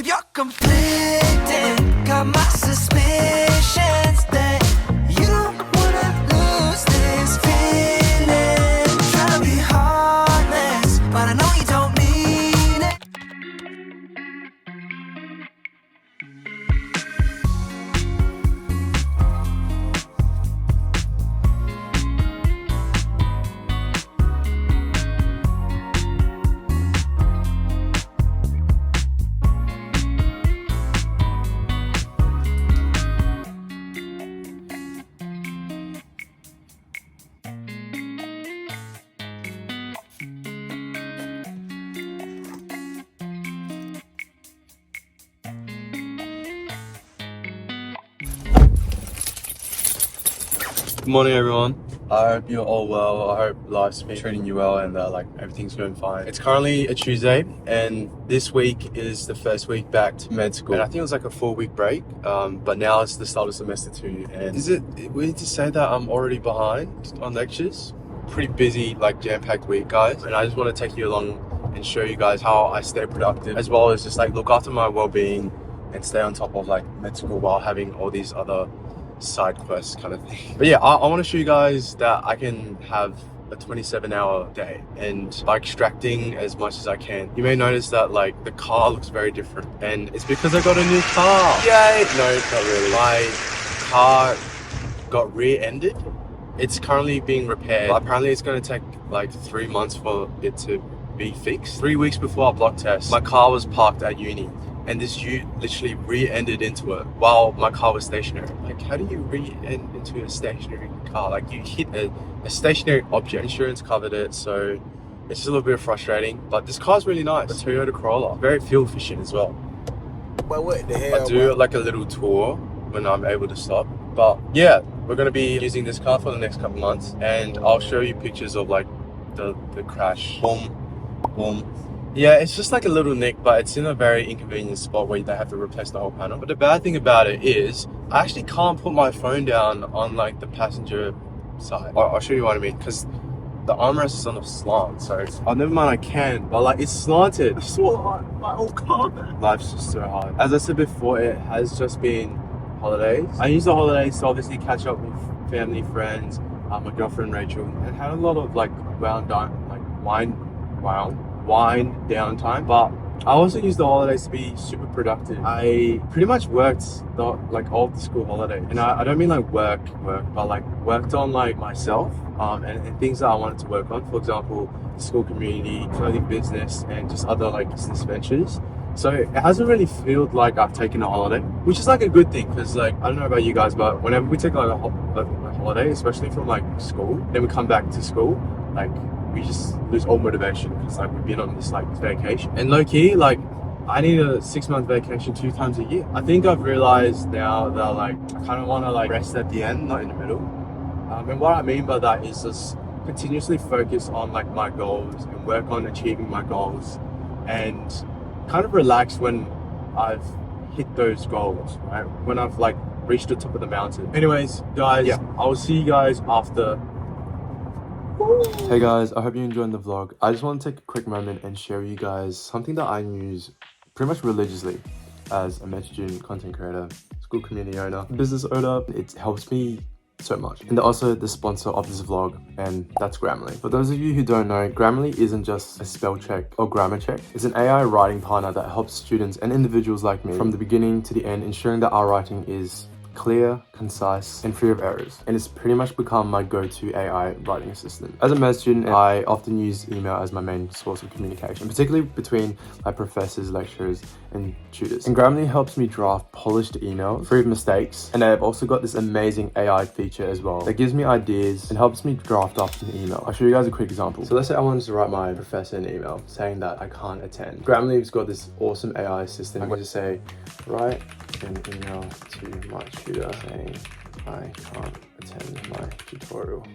Babe, you're conflicting. Got my suspicions that you don't wanna lose this feeling. Trying to be heartless, but I know you don't mean it. Good morning, everyone. I hope you're all well. I hope life's been treating you well and everything's going fine. It's currently a Tuesday and this week is the first week back to med school. And I think it was like a 4-week break, but now it's the start of semester 2. And is it weird to say that I'm already behind on lectures? Pretty busy, jam-packed week, guys. And I just want to take you along and show you guys how I stay productive, as well as just look after my well-being and stay on top of med school while having all these other side quest kind of thing. But yeah, I want to show you guys that I can have a 27-hour day, and by extracting as much as I can. You may notice that the car looks very different, and it's because I got a new car. Yay! No, not really. My car got rear-ended. It's currently being repaired. Apparently it's going to take 3 months for it to be fixed. 3 weeks before our block test, my car was parked at uni, and this ute literally rear-ended into it while my car was stationary. How do you rear-end into a stationary car? You hit a stationary object. Insurance covered it, so it's just a little bit frustrating. But this car's really nice. A Toyota Corolla. Very fuel efficient as well. But what the hell? I do a little tour when I'm able to stop. But yeah, we're going to be using this car for the next couple months, and I'll show you pictures of the crash. Boom, boom. Yeah, it's just a little nick, but it's in a very inconvenient spot where they have to replace the whole panel. But the bad thing about it is I actually can't put my phone down on the passenger side. I'll show you what I mean, because the armrest is on a slant, so never mind, I can, but it's slanted. It's so hard. My whole car. Life's just so hard. As I said before, it has just been holidays. I use the holidays to obviously catch up with family, friends, my girlfriend Rachel, and had a lot of wine downtime. But I also used the holidays to be super productive. I pretty much worked all the school holidays, and I don't mean work, but worked on myself and things that I wanted to work on. For example, school community, clothing business, and just other business ventures. So it hasn't really felt like I've taken a holiday, which is a good thing, because I don't know about you guys, but whenever we take a holiday, especially from school, then we come back to school, we just lose all motivation, because we've been on this vacation. And low-key, I need a 6-month vacation 2 times a year. I think I've realized now that I kind of want to rest at the end, not in the middle. And what I mean by that is just continuously focus on my goals and work on achieving my goals, and kind of relax when I've hit those goals, right? When I've reached the top of the mountain. Anyways, guys, yeah, I will see you guys after. Hey guys, I hope you're enjoying the vlog. I just want to take a quick moment and share with you guys something that I use pretty much religiously as a med student, content creator, school community owner, business owner. It helps me so much. And they're also the sponsor of this vlog, and that's Grammarly. For those of you who don't know, Grammarly isn't just a spell check or grammar check. It's an AI writing partner that helps students and individuals like me from the beginning to the end, ensuring that our writing is clear, concise, and free of errors. And it's pretty much become my go-to AI writing assistant. As a med student, I often use email as my main source of communication, particularly between my professors, lecturers, and tutors. And Grammarly helps me draft polished emails, free of mistakes. And they've also got this amazing AI feature as well that gives me ideas and helps me draft up an email. I'll show you guys a quick example. So let's say I wanted to write my professor an email saying that I can't attend. Grammarly's got this awesome AI assistant. I'm going to say, write an email to my tutor saying I can't attend my tutorial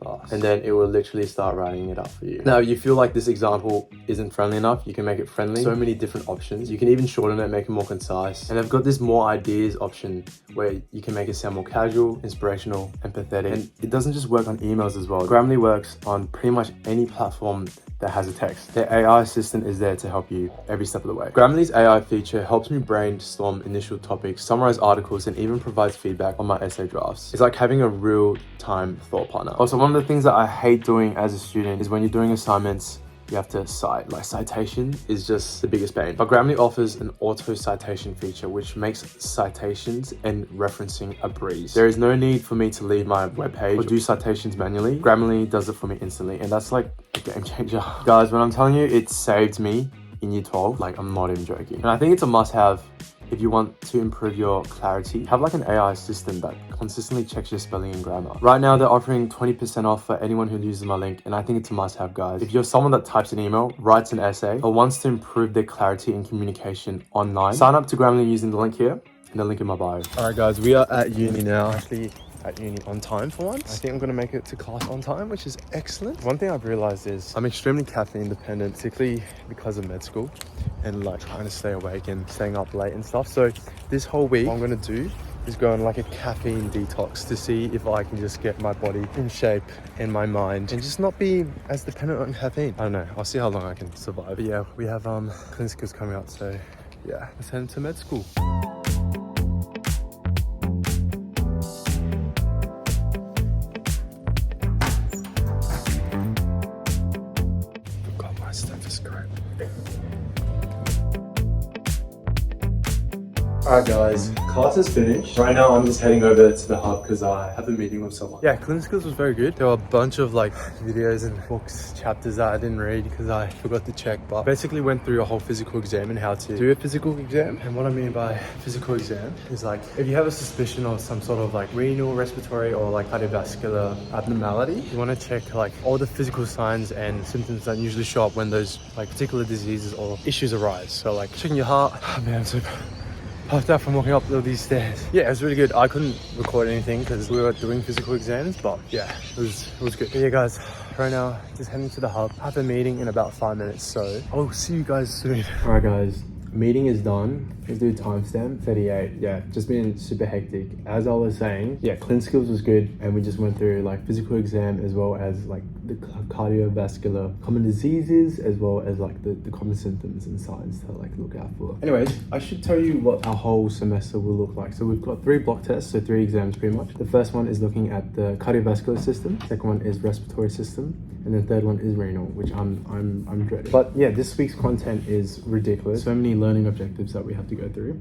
class. And then it will literally start writing it up for you. Now, you feel like this example isn't friendly enough, you can make it friendly. So many different options. You can even shorten it, make it more concise. And I've got this more ideas option where you can make it sound more casual, inspirational, and pathetic. And it doesn't just work on emails as well. Grammarly works on pretty much any platform that has a text. Their AI assistant is there to help you every step of the way. Grammarly's AI feature helps me brainstorm initial topics, summarize articles, and even provides feedback on my essay drafts. It's like having a real-time thought partner. Also, one of the things that I hate doing as a student is when you're doing assignments, you have to cite. Like, citation is just the biggest pain. But Grammarly offers an auto citation feature which makes citations and referencing a breeze. There is no need for me to leave my webpage or do citations manually. Grammarly does it for me instantly, and that's like a game changer. Guys, when I'm telling you it saved me in year 12, like, I'm not even joking. And I think it's a must-have if you want to improve your clarity. Have like an AI assistant that consistently checks your spelling and grammar. Right now, they're offering 20% off for anyone who uses my link, and I think it's a must-have, guys. If you're someone that types an email, writes an essay, or wants to improve their clarity and communication online, sign up to Grammarly using the link here and the link in my bio. All right, guys, we are at uni now. Actually, at uni on time for once. I think I'm gonna make it to class on time, which is excellent. One thing I've realized is I'm extremely caffeine dependent, particularly because of med school and like trying to stay awake and staying up late and stuff. So this whole week, what I'm gonna do is go on like a caffeine detox to see if I can just get my body in shape and my mind and just not be as dependent on caffeine. I don't know, I'll see how long I can survive. But yeah, we have clinicals coming up, so yeah, let's head into med school. Alright guys, class is finished. Right now I'm just heading over to the hub because I have a meeting with someone. Yeah, clinicals was very good. There were a bunch of like videos and books, chapters that I didn't read because I forgot to check, but basically went through a whole physical exam and how to do a physical exam. And what I mean by physical exam is like, if you have a suspicion of some sort of like renal, respiratory, or like cardiovascular abnormality, you want to check like all the physical signs and symptoms that usually show up when those like particular diseases or issues arise. So like checking your heart. Oh man, I'm so puffed out from walking up all these stairs. Yeah, it was really good. I couldn't record anything because we were doing physical exams, but yeah, it was good. But yeah guys, right now just heading to the hub. I have a meeting in about 5 minutes, so I'll see you guys soon. All right guys, meeting is done. Let's do timestamp 38. Yeah, just been super hectic. As I was saying, yeah, clin skills was good, and we just went through like physical exam as well as like the cardiovascular common diseases, as well as like the common symptoms and signs to like look out for. Anyways, I should tell you what our whole semester will look like. So we've got 3 block tests, so 3 exams pretty much. The first one is looking at the cardiovascular system. Second one is respiratory system. And the third one is renal, which I'm dreading. But yeah, this week's content is ridiculous. So many learning objectives that we have to go through.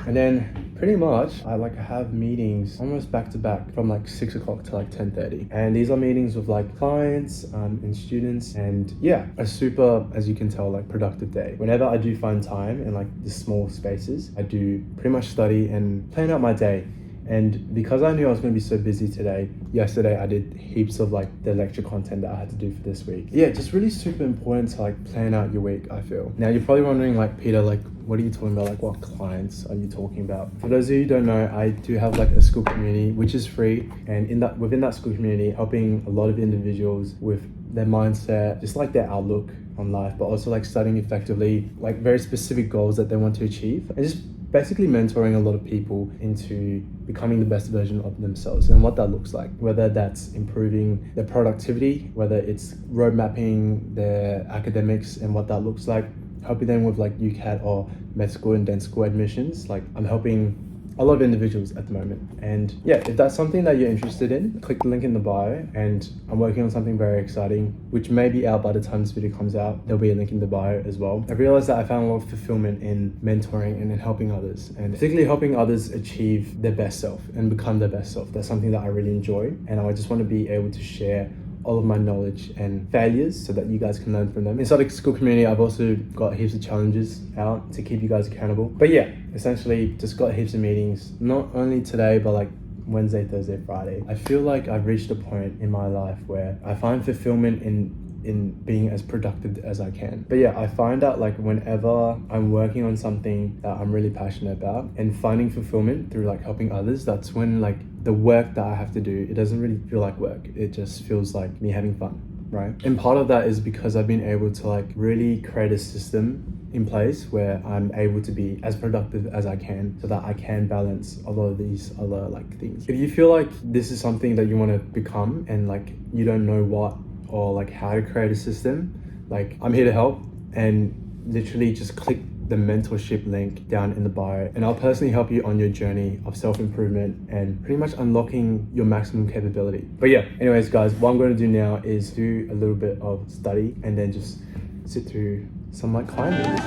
And then pretty much I like have meetings almost back to back from like 6 o'clock to like 10:30. And these are meetings with like clients and students. And yeah, a super, as you can tell, like productive day. Whenever I do find time in like the small spaces, I do pretty much study and plan out my day. And because I knew I was going to be so busy today, yesterday I did heaps of like the lecture content that I had to do for this week. Yeah, just really super important to like plan out your week, I feel. Now you're probably wondering like, Peter, like what are you talking about? Like what clients are you talking about? For those of you who don't know, I do have like a school community, which is free. And within that school community, helping a lot of individuals with their mindset, just like their outlook on life, but also like studying effectively, like very specific goals that they want to achieve. And just basically mentoring a lot of people into becoming the best version of themselves and what that looks like, whether that's improving their productivity, whether it's road mapping their academics and what that looks like, helping them with like UCAT or med school and dental school admissions. Like I'm helping a lot of individuals at the moment. And yeah, if that's something that you're interested in, click the link in the bio. And I'm working on something very exciting, which may be out by the time this video comes out. There'll be a link in the bio as well. I realized that I found a lot of fulfillment in mentoring and in helping others, and particularly helping others achieve their best self and become their best self. That's something that I really enjoy. And I just want to be able to share all of my knowledge and failures so that you guys can learn from them. Inside the school community, I've also got heaps of challenges out to keep you guys accountable. But yeah, essentially just got heaps of meetings, not only today, but like Wednesday, Thursday, Friday. I feel like I've reached a point in my life where I find fulfillment in being as productive as I can. But yeah, I find out like whenever I'm working on something that I'm really passionate about and finding fulfillment through like helping others, that's when like the work that I have to do, it doesn't really feel like work. It just feels like me having fun, right? And part of that is because I've been able to like really create a system in place where I'm able to be as productive as I can so that I can balance a lot of these other like things. If you feel like this is something that you want to become and like you don't know what or like how to create a system, like I'm here to help, and literally just click the mentorship link down in the bio and I'll personally help you on your journey of self-improvement and pretty much unlocking your maximum capability. But yeah, anyways guys, what I'm going to do now is do a little bit of study and then just sit through some like client meetings.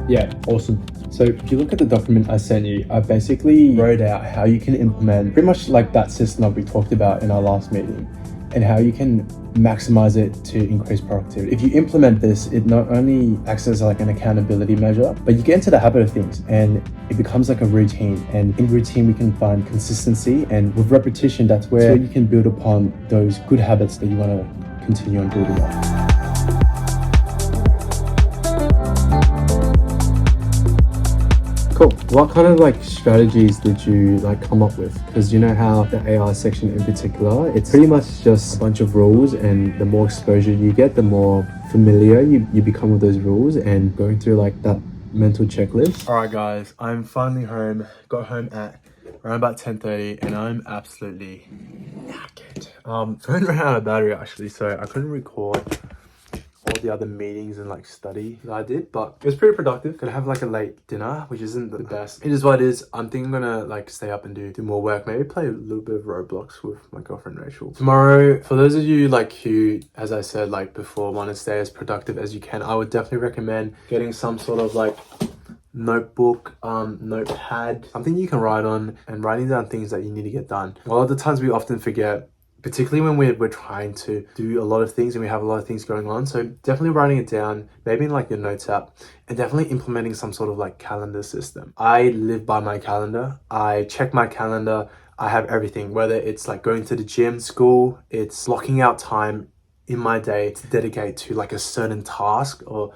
Yeah, awesome. So if you look at the document I sent you, I basically wrote out how you can implement pretty much like that system that we talked about in our last meeting and how you can maximize it to increase productivity. If you implement this, it not only acts as like an accountability measure, but you get into the habit of things and it becomes like a routine. And in routine, we can find consistency, and with repetition, that's where you can build upon those good habits that you want to continue on building up. Cool. What kind of like strategies did you like come up with? Because you know how the AI section in particular, it's pretty much just a bunch of rules, and the more exposure you get, the more familiar you become with those rules and going through like that mental checklist. All right guys, I'm finally home. Got home at around about 10:30 and I'm absolutely knackered. Phone ran out of battery actually, so I couldn't record all the other meetings and like study that I did, but it was pretty productive. Gonna have like a late dinner, which isn't the best. It is what it is. I'm thinking I'm gonna like stay up and do more work, maybe play a little bit of Roblox with my girlfriend Rachel. Tomorrow, for those of you like who, as I said like before, want to stay as productive as you can, I would definitely recommend getting some sort of like notebook, notepad, something you can write on and writing down things that you need to get done. A lot of the times we often forget, particularly when we're trying to do a lot of things and we have a lot of things going on. So definitely writing it down, maybe in like your notes app, and definitely implementing some sort of like calendar system. I live by my calendar. I check my calendar. I have everything, whether it's like going to the gym, school, it's blocking out time in my day to dedicate to like a certain task or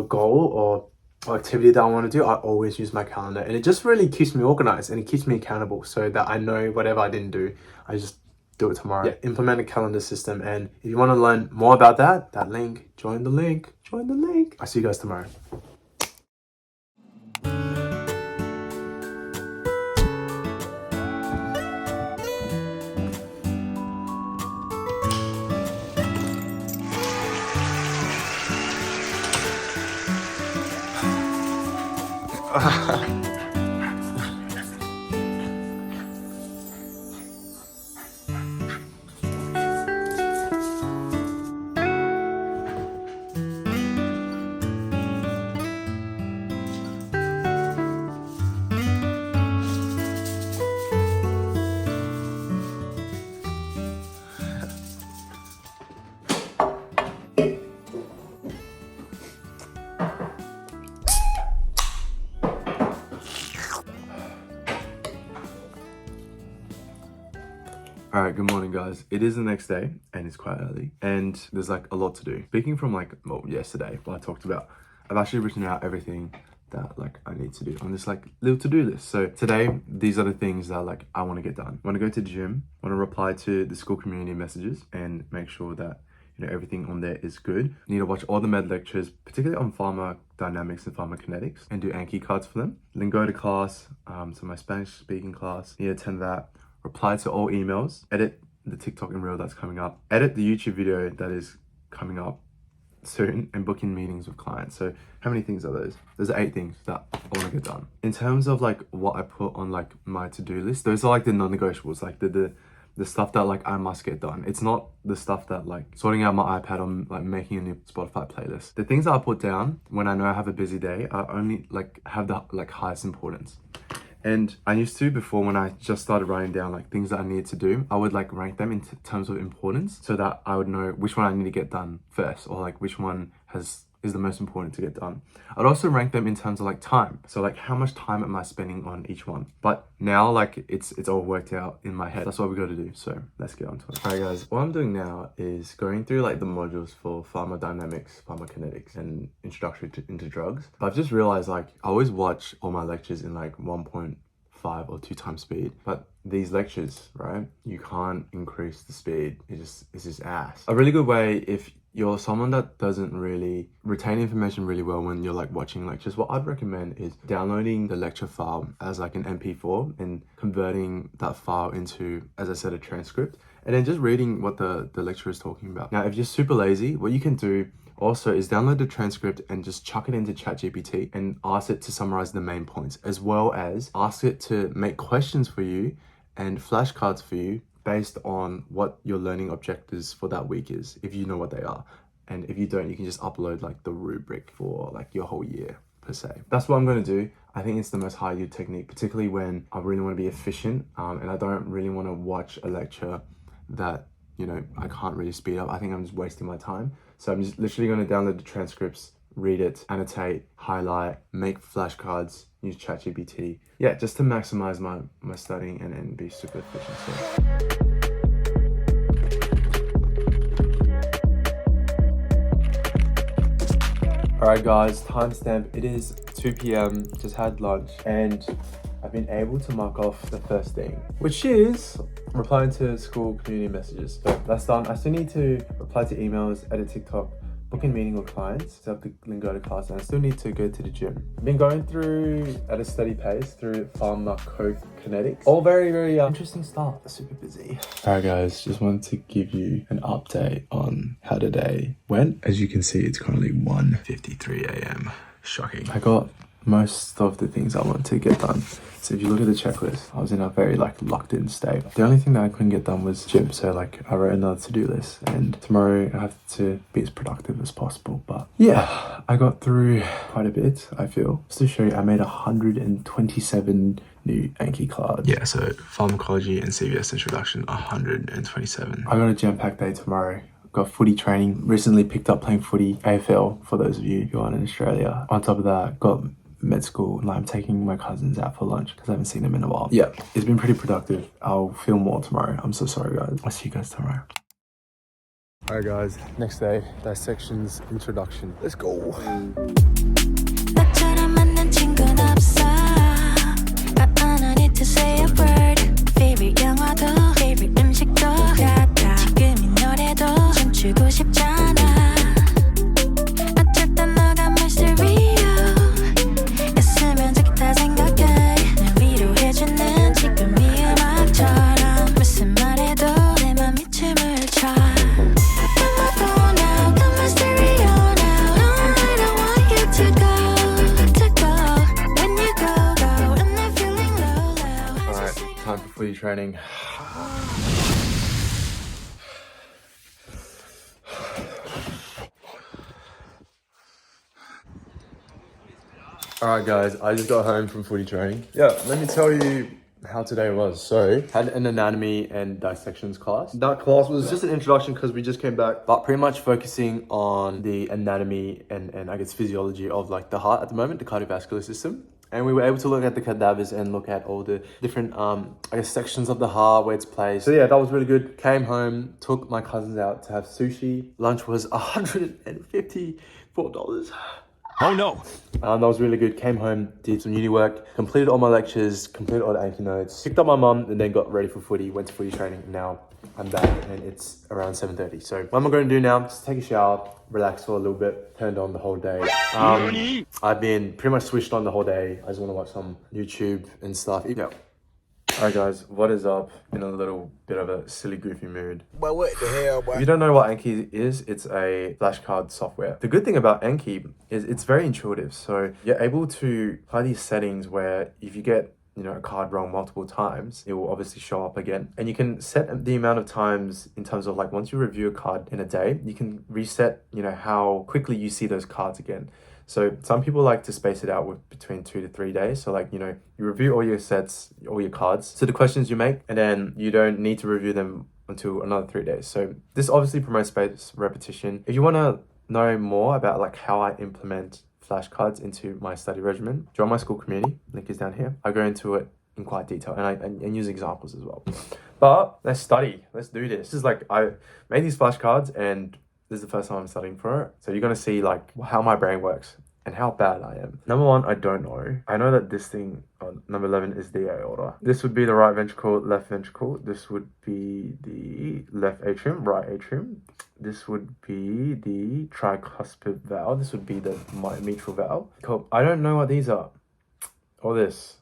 goal or activity that I want to do. I always use my calendar, and it just really keeps me organized and it keeps me accountable so that I know whatever I didn't do, I just do it tomorrow. Yeah, implement a calendar system. And if you want to learn more about that link, join the link. I'll see you guys tomorrow. All right, good morning guys. It is the next day and it's quite early and there's like a lot to do. Speaking from like, well, yesterday, what I talked about, I've actually written out everything that like I need to do on this like little to-do list. So today, these are the things that like I want to get done. I want to go to the gym, I want to reply to the school community messages and make sure that everything on there is good. I need to watch all the med lectures, particularly on pharmacodynamics and pharmacokinetics, and do Anki cards for them. Then go to class, so my Spanish speaking class, need to attend that. Reply to all emails, edit the TikTok and Reel that's coming up, edit the YouTube video that is coming up soon, and book in meetings with clients. So how many things are those? There's 8 things that I want to get done. In terms of like what I put on like my to-do list, those are like the non-negotiables, like the stuff that like I must get done. It's not the stuff that like sorting out my iPad or like making a new Spotify playlist. The things that I put down when I know I have a busy day are only like have the like highest importance. And I used to, before when I just started writing down like things that I needed to do, I would like rank them in terms of importance so that I would know which one I need to get done first, or like which one is is the most important to get done. I'd also rank them in terms of like time. So like how much time am I spending on each one? But now like it's all worked out in my head. That's what we got to do. So let's get on to it. Alright guys, what I'm doing now is going through like the modules for pharmacodynamics, pharmacokinetics, and introductory into drugs. But I've just realized like I always watch all my lectures in like 1.5 or 2 times speed, but these lectures, right, you can't increase the speed. It's just ass. A really good way, if you're someone that doesn't really retain information really well when you're like watching lectures, what I'd recommend is downloading the lecture file as like an MP4 and converting that file into, as I said, a transcript, and then just reading what the lecturer is talking about. Now, if you're super lazy, what you can do also is download the transcript and just chuck it into ChatGPT and ask it to summarize the main points, as well as ask it to make questions for you and flashcards for you based on what your learning objectives for that week is, if you know what they are. And if you don't, you can just upload like the rubric for like your whole year per se. That's what I'm going to do. I think it's the most high yield technique, particularly when I really want to be efficient and I don't really want to watch a lecture that, you know, I can't really speed up. I think I'm just wasting my time. So I'm just literally going to download the transcripts, read it, annotate, highlight, make flashcards, use ChatGPT. Yeah, just to maximize my studying and be super efficient. So. Alright guys, timestamp, it is 2 p.m, just had lunch, and I've been able to mark off the first thing, which is replying to school community messages. So that's done. I still need to reply to emails, edit TikTok, book in meeting with clients, so I have to then go to class, and I still need to go to the gym. I've been going through at a steady pace through pharmacokinetics. All very, very interesting stuff. Super busy. Alright guys, just wanted to give you an update on how today went. As you can see, it's currently 1:53 a.m. Shocking. I got most of the things I want to get done. So if you look at the checklist, I was in a very like locked in state. The only thing that I couldn't get done was gym. So like I wrote another to-do list, and tomorrow I have to be as productive as possible. But yeah, I got through quite a bit, I feel. Just to show you, I made 127 new Anki cards. Yeah, so pharmacology and CVS introduction, 127. I got a jam-packed day tomorrow. Got footy training. Recently picked up playing footy, AFL, for those of you who aren't in Australia. On top of that, got Medschool, and I'm taking my cousins out for lunch because I haven't seen them in a while. Yeah, it's been pretty productive. I'll film more tomorrow. I'm so sorry guys. I'll see you guys tomorrow. Alright guys, next day, dissections introduction. Let's go. Training. Alright guys, I just got home from footy training. Yeah, let me tell you how today was. So, had an anatomy and dissections class. That class was just an introduction because we just came back, but pretty much focusing on the anatomy and I guess physiology of like the heart at the moment, the cardiovascular system. And we were able to look at the cadavers and look at all the different, I guess, sections of the heart, where it's placed. So yeah, that was really good. Came home, took my cousins out to have sushi. Lunch was $154. Oh no. That was really good. Came home, did some uni work, completed all my lectures, completed all the Anki notes, picked up my mum, and then got ready for footy, went to footy training. Now I'm back and it's around 7:30. So what am I going to do now? Just take a shower, relax for a little bit, turned on the whole day. I've been pretty much switched on the whole day. I just want to watch some YouTube and stuff. Yeah. Alright guys, what is up? In a little bit of a silly goofy mood. But what the hell, boy? If you don't know what Anki is, it's a flashcard software. The good thing about Anki is it's very intuitive. So you're able to apply these settings where if you get a card wrong multiple times, it will obviously show up again. And you can set the amount of times in terms of like once you review a card in a day, you can reset, how quickly you see those cards again. So some people like to space it out with between 2 to 3 days. So like, you review all your sets, all your cards, so the questions you make, and then you don't need to review them until another 3 days. So this obviously promotes spaced repetition. If you want to know more about like how I implement flashcards into my study regimen, join my school community. Link is down here. I go into it in quite detail and use examples as well. But let's study. Let's do this. This is like, I made these flashcards and this is the first time I'm studying for it. So you're gonna see like how my brain works and how bad I am. Number one, I don't know. I know that this thing on number 11 is the aorta. This would be the right ventricle, left ventricle. This would be the left atrium, right atrium. This would be the tricuspid valve. This would be the mitral valve. Cool. I don't know what these are. All this.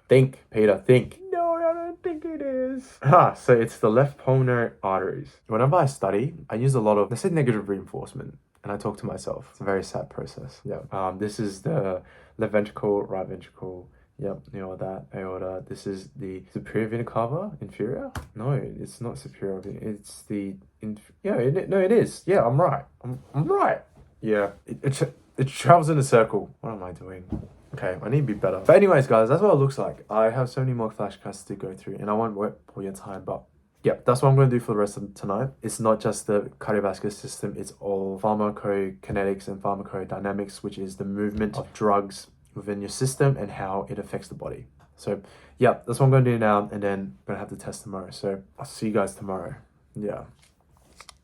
Think, Peter, think. No, I don't think it is. So it's the left pulmonary arteries. Whenever I study, I use a lot of, let's say, negative reinforcement. And I talk to myself. It's a very sad process. Yeah. This is the left ventricle, right ventricle. Yep, you know that, aorta. This is the superior vena cava, inferior? No, it's not superior. It's the, it is. Yeah, I'm right. I'm right. Yeah, it travels in a circle. What am I doing? Okay, I need to be better. But anyways, guys, that's what it looks like. I have so many more flashcards to go through and I won't work all your time, but yeah, that's what I'm going to do for the rest of tonight. It's not just the cardiovascular system, it's all pharmacokinetics and pharmacodynamics, which is the movement of drugs within your system and how it affects the body. So yeah, that's what I'm going to do now, and then I'm going to have the test tomorrow. So I'll see you guys tomorrow. Yeah.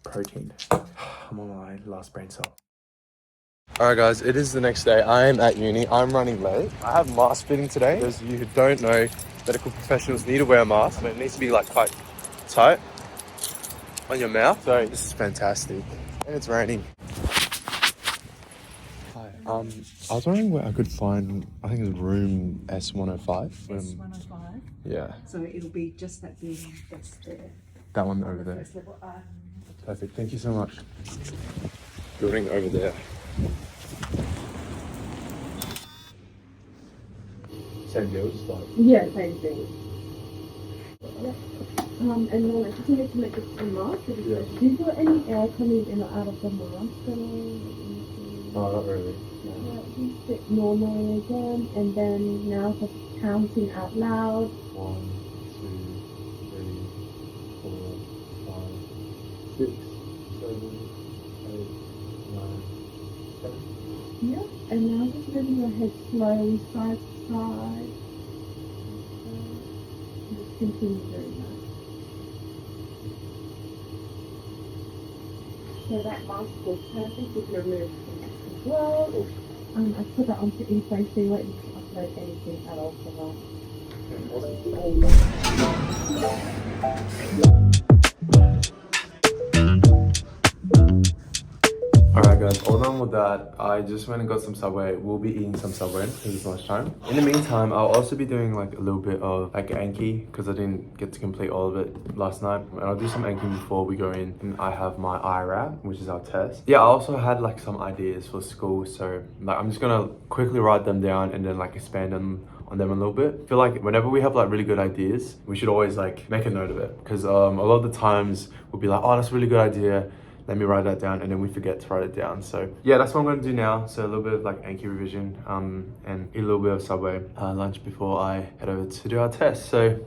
Protein. I'm on my last brain cell. Alright guys, it is the next day. I am at uni. I'm running late. I have mask fitting today. Those of you who don't know, medical professionals need to wear a mask, but it needs to be like quite tight on your mouth. So this is fantastic. And it's raining. Hi. I was wondering where I could find, I think it's room S105. S105. Yeah. So it'll be just that building that's there. That one over there. First level. Perfect. Thank you so much. Building over there. Same deal, just like. Yeah, same thing. Yeah. And then I just need to make a mask. Yeah. Do you feel any air coming in or out of the mask? Oh, not really. No, just sit normally again, and then now just counting out loud. 1, 2, 3, 4, 5, 6, 7, 8, 9, 10. Yeah, and now just moving your head slowly side to side. Just continue doing that. So that mask was perfect with your move as well. I put that onto eFrame so you won't need to upload anything at all for Alright guys, all done with that. I just went and got some Subway. We'll be eating some Subway because it's lunchtime. In the meantime, I'll also be doing like a little bit of like Anki because I didn't get to complete all of it last night. And I'll do some Anki before we go in. And I have my alread, which is our test. Yeah, I also had like some ideas for school. So like I'm just gonna quickly write them down and then like expand on them a little bit. I feel like whenever we have like really good ideas, we should always like make a note of it. Because a lot of the times we'll be like, oh, that's a really good idea. Let me write that down, and then we forget to write it down. So yeah, that's what I'm going to do now. So a little bit of like Anki revision and eat a little bit of Subway lunch before I head over to do our test. So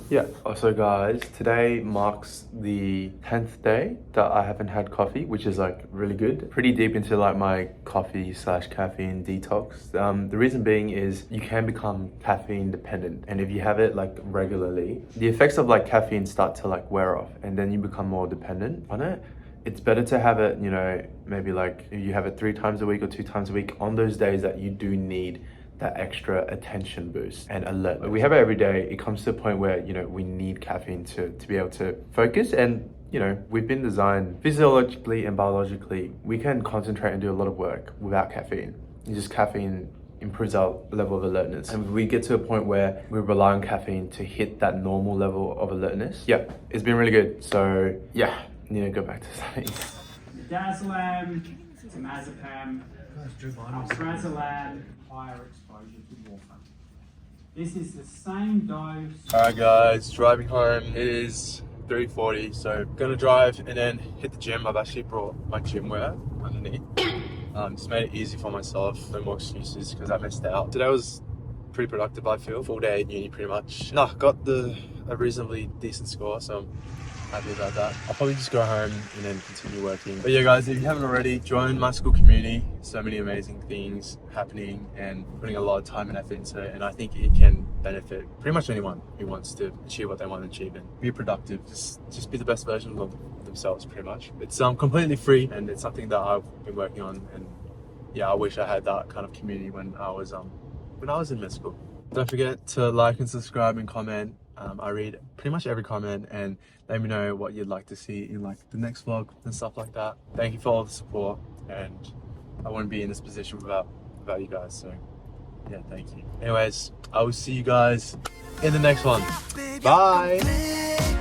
yeah. Also guys, today marks the 10th day that I haven't had coffee, which is like really good. Pretty deep into like my coffee / caffeine detox. The reason being is you can become caffeine dependent, and if you have it like regularly, the effects of like caffeine start to like wear off, and then you become more dependent on it. It's better to have it, you know, maybe like you have it 3 times a week or 2 times a week on those days that you do need that extra attention boost and alert. We have it every day. It comes to a point where, you know, we need caffeine to be able to focus. And, you know, we've been designed physiologically and biologically, we can concentrate and do a lot of work without caffeine. It's just caffeine improves our level of alertness. And we get to a point where we rely on caffeine to hit that normal level of alertness. Yep, it's been really good. So yeah. Need to go back to studying. Midazolam, temazepam, alprazolam, higher exposure to warfarin. This is the same dose. Alright guys, driving home. It is 3:40, so gonna drive and then hit the gym. I've actually brought my gym wear underneath. Just made it easy for myself, no more excuses because I missed out. Today was pretty productive, I feel. Full day at uni pretty much. No, got a reasonably decent score, so I'm happy about that. I'll probably just go home and then continue working. But yeah guys, if you haven't already, join my school community. So many amazing things happening and putting a lot of time and effort into it, and I think it can benefit pretty much anyone who wants to achieve what they want to achieve and be productive. Just be the best version of themselves pretty much. It's completely free, and it's something that I've been working on, and yeah, I wish I had that kind of community when I was in med school. Don't forget to like and subscribe and comment. I read pretty much every comment, and let me know what you'd like to see in like the next vlog and stuff like that. Thank you for all the support, and I wouldn't be in this position without you guys, so yeah, thank you. Anyways, I will see you guys in the next one. Bye.